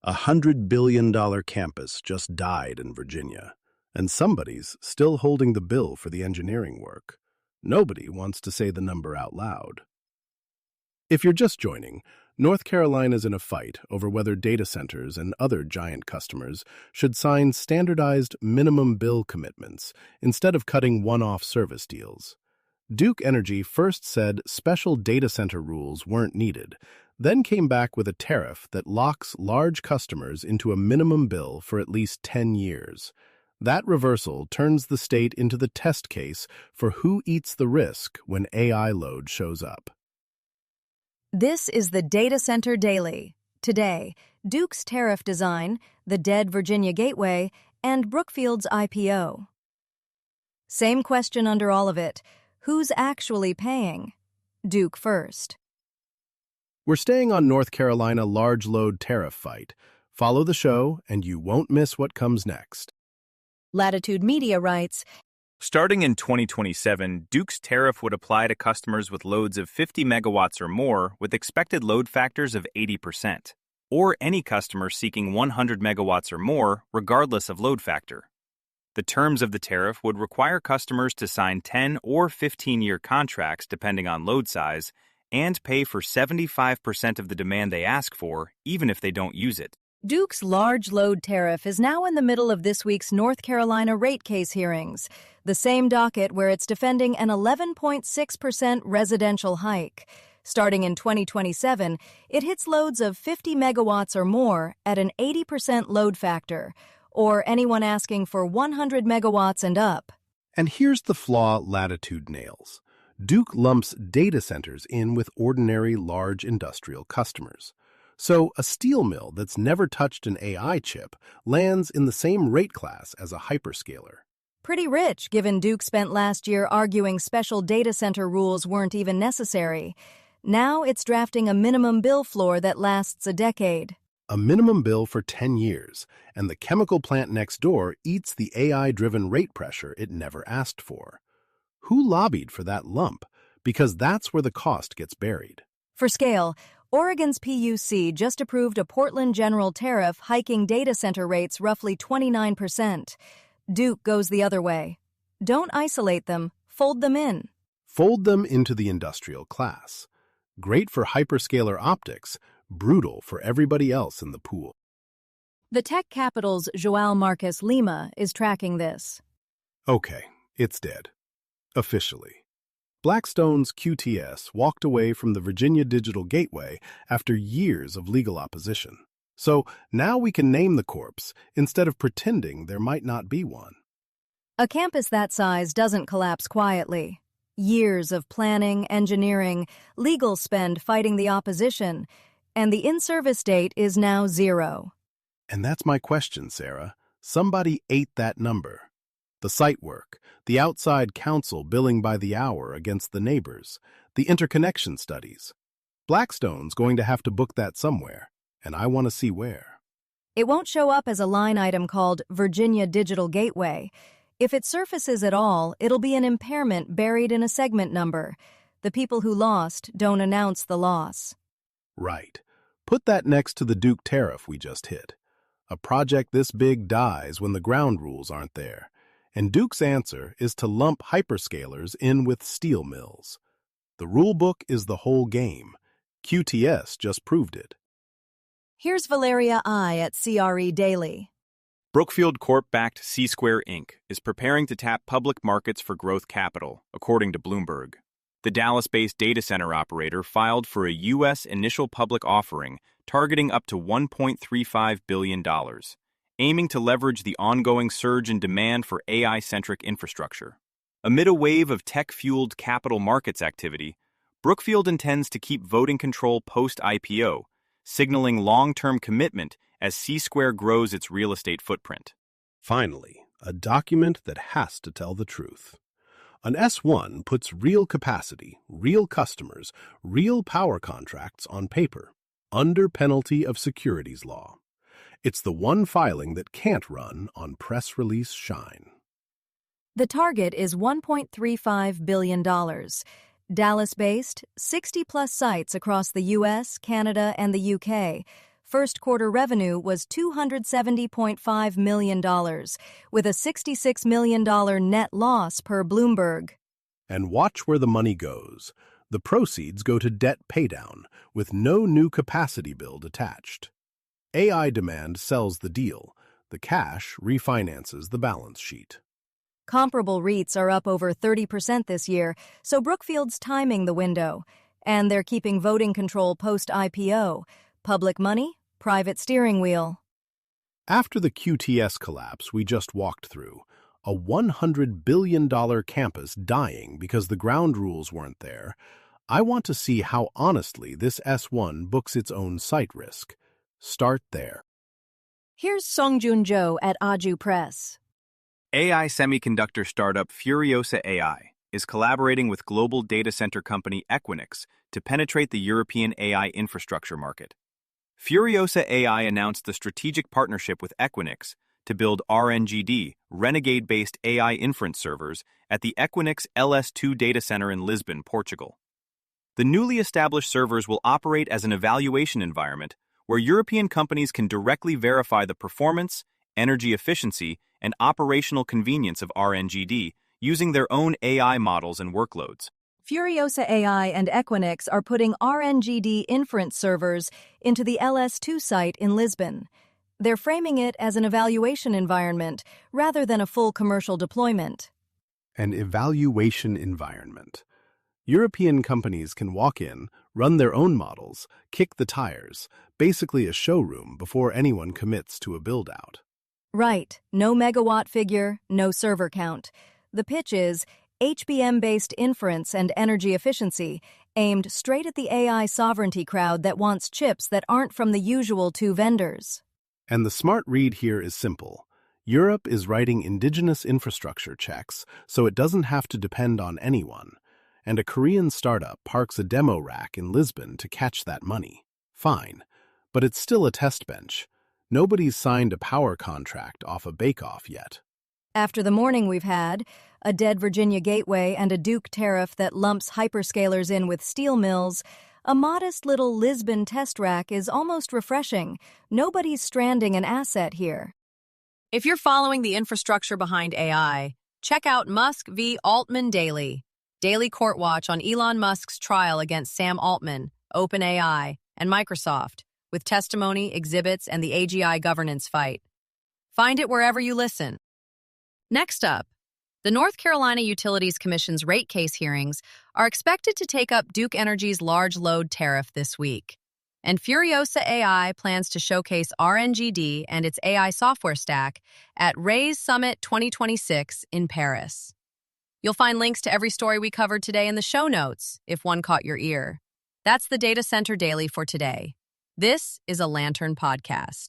$100 billion campus just died in Virginia, and somebody's still holding the bill for the engineering work. Nobody wants to say the number out loud. If you're just joining, North Carolina's in a fight over whether data centers and other giant customers should sign standardized minimum bill commitments instead of cutting one-off service deals. Duke Energy first said special data center rules weren't needed, then came back with a tariff that locks large customers into a minimum bill for at least 10 years. That reversal turns the state into the test case for who eats the risk when AI load shows up. This is the Data Center Daily. Today, Duke's tariff design, the dead Virginia Gateway, and Brookfield's IPO. Same question under all of it. Who's actually paying? Duke first. We're staying on North Carolina large load tariff fight. Follow the show and you won't miss what comes next. Latitude Media writes, starting in 2027, Duke's tariff would apply to customers with loads of 50 megawatts or more with expected load factors of 80%, or any customer seeking 100 megawatts or more regardless of load factor. The terms of the tariff would require customers to sign 10 or 15-year contracts depending on load size and pay for 75% of the demand they ask for, even if they don't use it. Duke's large load tariff is now in the middle of this week's North Carolina rate case hearings, the same docket where it's defending an 11.6% residential hike. Starting in 2027, it hits loads of 50 megawatts or more at an 80% load factor, or anyone asking for 100 megawatts and up. And here's the flaw Latitude nails. Duke lumps data centers in with ordinary large industrial customers. So a steel mill that's never touched an AI chip lands in the same rate class as a hyperscaler. Pretty rich, given Duke spent last year arguing special data center rules weren't even necessary. Now it's drafting a minimum bill floor that lasts a decade. A minimum bill for 10 years, and the chemical plant next door eats the AI-driven rate pressure it never asked for. Who lobbied for that lump? Because that's where the cost gets buried. For scale, Oregon's PUC just approved a Portland general tariff hiking data center rates roughly 29%. Duke goes the other way. Don't isolate them, fold them in. Fold them into the industrial class. Great for hyperscaler optics, brutal for everybody else in the pool. The tech capital's João Marcos Lima is tracking this. Okay, it's dead. Officially. Blackstone's QTS walked away from the Virginia Digital Gateway after years of legal opposition. So now we can name the corpse instead of pretending there might not be one. A campus that size doesn't collapse quietly. Years of planning, engineering, legal spend fighting the opposition, and the in-service date is now 0. And that's my question, Sarah. Somebody ate that number. The site work, the outside counsel billing by the hour against the neighbors, the interconnection studies. Blackstone's going to have to book that somewhere, and I want to see where. It won't show up as a line item called Virginia Digital Gateway. If it surfaces at all, it'll be an impairment buried in a segment number. The people who lost don't announce the loss. Right. Put that next to the Duke tariff we just hit. A project this big dies when the ground rules aren't there. And Duke's answer is to lump hyperscalers in with steel mills. The rule book is the whole game. QTS just proved it. Here's Valeria I at CRE Daily. Brookfield-backed Csquare Inc. is preparing to tap public markets for growth capital, according to Bloomberg. The Dallas-based data center operator filed for a U.S. initial public offering targeting up to $1.35 billion. Aiming to leverage the ongoing surge in demand for AI-centric infrastructure. Amid a wave of tech-fueled capital markets activity, Brookfield intends to keep voting control post-IPO, signaling long-term commitment as Csquare grows its real estate footprint. Finally, a document that has to tell the truth. An S1 puts real capacity, real customers, real power contracts on paper, under penalty of securities law. It's the one filing that can't run on press release shine. The target is $1.35 billion. Dallas-based, 60-plus sites across the U.S., Canada, and the U.K. first quarter revenue was $270.5 million, with a $66 million net loss per Bloomberg. And watch where the money goes. The proceeds go to debt paydown, with no new capacity build attached. AI demand sells the deal. The cash refinances the balance sheet. Comparable REITs are up over 30% this year, so Brookfield's timing the window. And they're keeping voting control post-IPO. Public money, private steering wheel. After the QTS collapse we just walked through, a $100 billion campus dying because the ground rules weren't there, I want to see how honestly this S1 books its own site risk. Start there. Here's Songjun Jo at Aju Press. AI semiconductor startup Furiosa AI is collaborating with global data center company Equinix to penetrate the European AI infrastructure market. Furiosa AI announced the strategic partnership with Equinix to build RNGD, Renegade-based AI inference servers, at the Equinix LS2 data center in Lisbon, Portugal. The newly established servers will operate as an evaluation environment where European companies can directly verify the performance, energy efficiency, and operational convenience of RNGD using their own AI models and workloads. Furiosa AI and Equinix are putting RNGD inference servers into the LS2 site in Lisbon. They're framing it as an evaluation environment rather than a full commercial deployment. An evaluation environment. European companies can walk in, run their own models, kick the tires, basically a showroom before anyone commits to a build-out. Right. No megawatt figure, no server count. The pitch is HBM-based inference and energy efficiency, aimed straight at the AI sovereignty crowd that wants chips that aren't from the usual two vendors. And the smart read here is simple. Europe is writing indigenous infrastructure checks so it doesn't have to depend on anyone. And a Korean startup parks a demo rack in Lisbon to catch that money. Fine. But it's still a test bench. Nobody's signed a power contract off a bake-off yet. After the morning we've had, a dead Virginia gateway and a Duke tariff that lumps hyperscalers in with steel mills, a modest little Lisbon test rack is almost refreshing. Nobody's stranding an asset here. If you're following the infrastructure behind AI, check out Musk v. Altman Daily. Daily Court Watch on Elon Musk's trial against Sam Altman, OpenAI, and Microsoft, with testimony, exhibits, and the AGI governance fight. Find it wherever you listen. Next up, the North Carolina Utilities Commission's rate case hearings are expected to take up Duke Energy's large load tariff this week. And Furiosa AI plans to showcase RNGD and its AI software stack at Raise Summit 2026 in Paris. You'll find links to every story we covered today in the show notes, if one caught your ear. That's the Data Center Daily for today. This is a Lantern podcast.